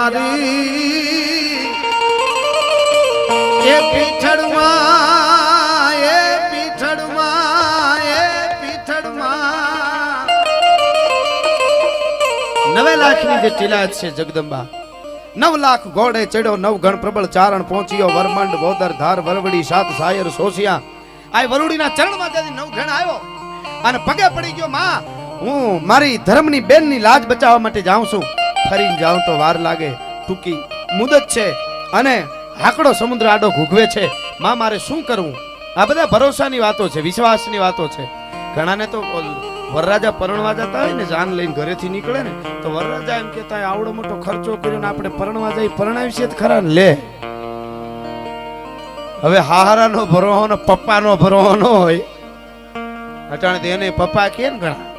મારી એ પીઠડમાં એ પીઠડમાં એ પીઠડમાં 9 લાખની જે ટીલાત છે જગદંબા 9 લાખ ઘોડે ચડ્યો 9 ગણ પ્રબળ ચારણ પહોંચ્યો વરમંડ બોદર ધાર વરવડી સાત સાયર સોસિયા આ વરુડીના ચરણમાં જઈને 9 ગણ આવ્યો અને પગે પડી ગયો માં હું મારી ધર્મની બેનની લાજ બચાવવા માટે જાઉં છું ફરીને જાઉં તો વાર લાગે ટૂંકી મુદત છે અને હાકડો સમુદ્ર આડો ઘૂઘવે છે માં મારે શું કરવું આ બધા ભરોસાની વાતો છે વિશ્વાસની વાતો છે ઘણાને તો વરરાજા પરણવા જતા હોય ને જાન લઈને ઘરેથી નીકળે ને તો વરરાજા એમ કહેતા હોય આવડો મોટો ખર્ચો કર્યો ને આપણે પરણવા જઈ પરણાવી છે ખરા ને લે હવે હાહારાનો ભરોહો ને પપ્પાનો ભરોહો ન હોય અટાણે એને પપ્પા કે ને ઘણા